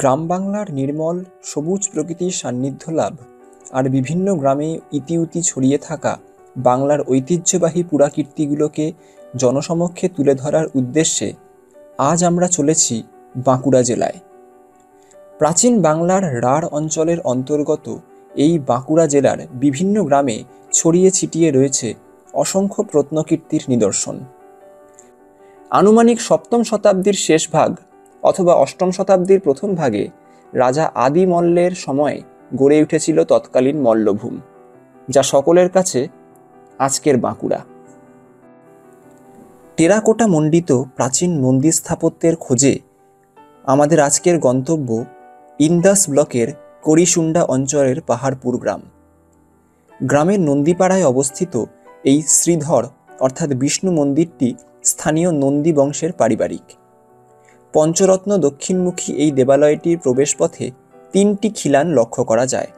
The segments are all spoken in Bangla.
গ্রাম বাংলার নির্মল সবুজ প্রকৃতির সান্নিধ্য লাভ আর বিভিন্ন গ্রামে ইতিউতি ছড়িয়ে থাকা বাংলার ঐতিহ্যবাহী পুরাকীর্তিগুলোকে জনসমক্ষে তুলে ধরার উদ্দেশ্যে আজ আমরা চলেছি বাঁকুড়া জেলায়। প্রাচীন বাংলার রাঢ় অঞ্চলের অন্তর্গত এই বাঁকুড়া জেলার বিভিন্ন গ্রামে ছড়িয়ে ছিটিয়ে রয়েছে অসংখ্য প্রত্নকীর্তির নিদর্শন। আনুমানিক সপ্তম শতাব্দীর শেষ ভাগ অথবা অষ্টম শতাব্দীর প্রথম ভাগে রাজা আদি মল্লের সময় গড়ে উঠেছিল তৎকালীন মল্লভূম, যা সকলের কাছে আজকের বাঁকুড়া। টেরাকোটা মণ্ডিত প্রাচীন মন্দির স্থাপত্যের খোঁজে আমাদের আজকের গন্তব্য ইন্দাস ব্লকের করিসুন্ডা অঞ্চলের পাহাড়পুর গ্রাম। গ্রামের নন্দীপাড়ায় অবস্থিত এই শ্রীধর অর্থাৎ বিষ্ণু মন্দিরটি স্থানীয় নন্দী বংশের পারিবারিক। পঞ্চরত্ন দক্ষিণমুখী এই দেবালয়টির প্রবেশপথে 3টি খিলান লক্ষ্য করা যায়।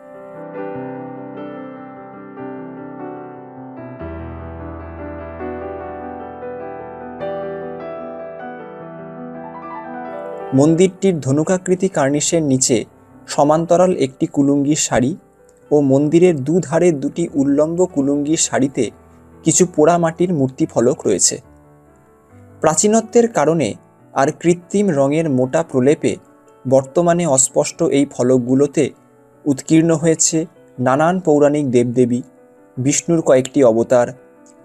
মন্দিরটির ধনুকাকৃতি কার্নিশের নিচে সমান্তরাল একটি কুলুঙ্গির সারি ও মন্দিরের দুধারে 2টি উল্লম্ব কুলুঙ্গির সারিতে কিছু পোড়া মাটির মূর্তি ফলক রয়েছে। প্রাচীনত্বের কারণে আর কৃত্রিম রঙের মোটা প্রলেপে বর্তমানে অস্পষ্ট এই ফলকগুলোতে উৎকীর্ণ হয়েছে নানান পৌরাণিক দেবদেবী, বিষ্ণুর কয়েকটি অবতার,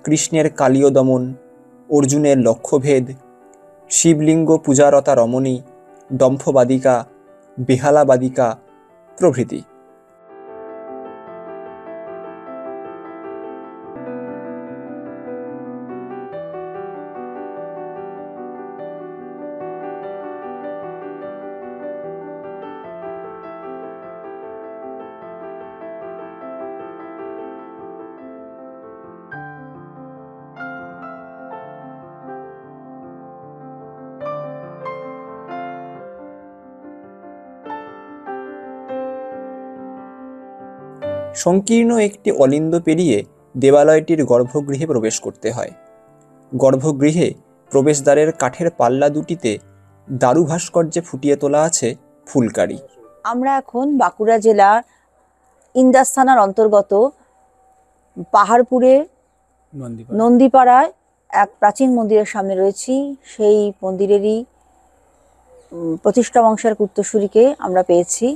কৃষ্ণের কালীয় দমন, অর্জুনের লক্ষ্যভেদ, শিবলিঙ্গ পূজারতা রমণী, ডম্ফবাদিকা, বেহালাবাদিকা প্রভৃতি। সংকীর্ণ একটি অলিন্দ পেরিয়ে দেবালয়টির গর্ভগৃহে প্রবেশ করতে হয়। গর্ভগৃহে প্রবেশদ্বারের কাঠের পাল্লা দুটিতে দারু ভাস্কর্যে ফুটিয়ে তোলা আছে ফুলকারি। আমরা এখন বাঁকুড়া জেলার ইন্দাস থানার অন্তর্গত পাহাড়পুরে নন্দীপাড়ায় এক প্রাচীন মন্দিরের সামনে রয়েছি। সেই মন্দিরেরই প্রতিষ্ঠা বংশের উত্তরসূরিকে আমরা পেয়েছি।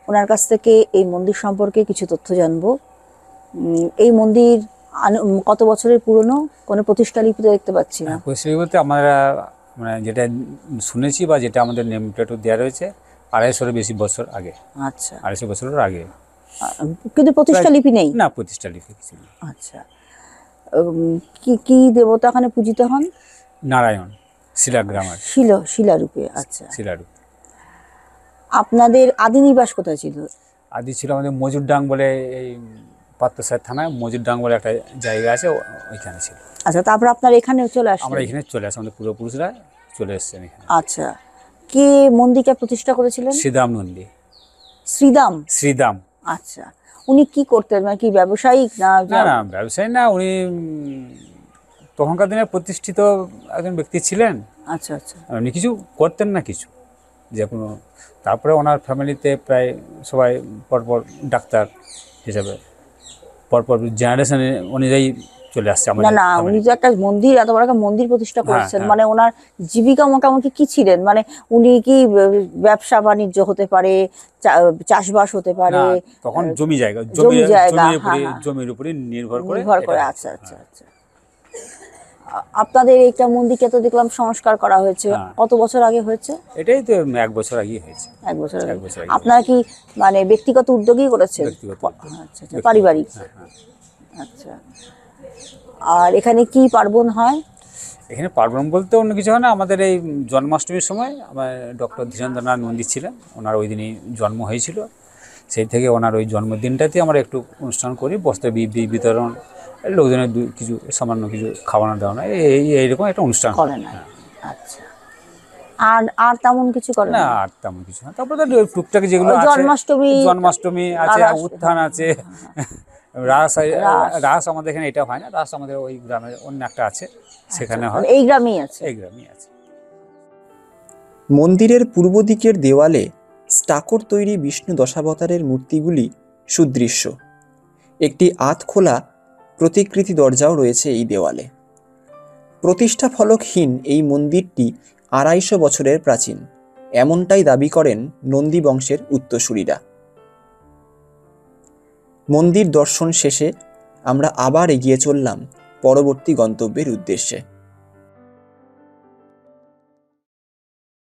ওনার কাছ থেকে এই মন্দির সম্পর্কে কিছু তথ্য জানবো। এই মন্দির কত বছরের পুরনো? কোনো প্রতিষ্ঠা লিপিতে দেখতে পাচ্ছি না। প্রতিষ্ঠা বলতে আমরা যেটা শুনেছি বা যেটা আমাদের নেম প্লেটও দেওয়া রয়েছে 250 বেশি বছর আগে। আচ্ছা, 250 বছরের আগে, কিন্তু প্রতিষ্ঠা লিপি নেই। না, প্রতিষ্ঠা লিপি কিছু নেই। আচ্ছা, কি দেবতা এখানে পূজিত হন? নারায়ণ, শিলাগ্রামার, শিলারূপে। আচ্ছা, শিলারূপ। আপনাদের আদি নিবাস কোথায় ছিল? আদি ছিল আমাদের মজুরডাং বলে, এই পাত্রসাহেব থানায় মজুরডাং বলে একটা জায়গা আছে, ওইখানে ছিল। আচ্ছা, তারপর আপনার এখানে চলে আসেন? আমরা এখানে চলে আসি, আমাদের পূর্বপুরুষরা চলে এসেছেন এখানে। আচ্ছা, কে মন্দিরটা প্রতিষ্ঠা করেছিলেন? শ্রীদাম নন্দী। শ্রীদাম। আচ্ছা, উনি কি করতেন? মানে কি ব্যবসায়িক? না না, ব্যবসায়ী না, উনি তখনকার দিনে প্রতিষ্ঠিত একজন ব্যক্তি ছিলেন। আচ্ছা আচ্ছা, উনি কিছু করতেন না, কিছু যে কোনো। তারপরে ওনার ফ্যামিলিতে প্রায় সবাই পরপর ডাক্তার হিসাবে পরপর জেনারেশন অনুযায়ী চলে আসছে। না, উনি যে একটা মন্দির, এত বড় একটা মন্দির প্রতিষ্ঠা করেছেন, মানে ওনার জীবিকা মোটামুটি কি ছিলেন? মানে উনি কি ব্যবসা বাণিজ্য হতে পারে, চাষবাস হতে পারে? তখন জমির উপরে নির্ভর করে। আচ্ছা আচ্ছা আচ্ছা। আপনাদের এইটা মন্দিরকে তো দেখলাম সংস্কার করা হয়েছে, কত বছর আগে হয়েছে? এটাই তো 1 বছর আগে হয়েছে। 1 বছর আগে। আপনারা কি মানে ব্যক্তিগত উদ্যোগেই করেছেন? আচ্ছা, পারিবারিক। আচ্ছা, আর এখানে কি পার্বণ হয়? এখানে পার্বণ বলতে অন্য কিছু হয় না। আমাদের এই জন্মাষ্টমীর সময় আমার ডক্টর ধীরেন্দ্রনাথ নন্দী ছিলেন, ওনার ওই দিনই জন্ম হয়েছিল। সেই থেকে ওনার ওই জন্মদিনটাতে আমরা একটু অনুষ্ঠান করি, বস্ত্র বিতরণ, লোকজনের কিছু সামান্য কিছু খাওয়ানো দাওয়ানো, এইরকম একটা অনুষ্ঠান করেন। আচ্ছা, আর তেমন কিছু করেন না? আর তেমন কিছু না। তারপরে তো টুকটাক যেগুলো আছে, জন্মাষ্টমী আছে, উত্থান আছে, রাস আমাদের এখানে এটা হয় না। রাস আমাদের ওই গ্রামের অন্য একটা আছে, সেখানে হয়। এই গ্রামেই আছে। মন্দিরের পূর্ব দিকের দেওয়ালে স্টাকোর তৈরি বিষ্ণু দশাবতারের মূর্তিগুলি সুদৃশ্য। একটি আধখোলা প্রতিকৃতি দরজাও রয়েছে এই দেওয়ালে। প্রতিষ্ঠা ফলকহীন এই মন্দিরটি 250 বছরের প্রাচীন, এমনটাই দাবি করেন নন্দী বংশের উত্তরসূরিরা। মন্দির দর্শন শেষে আমরা আবার এগিয়ে চললাম পরবর্তী গন্তব্যের উদ্দেশ্যে।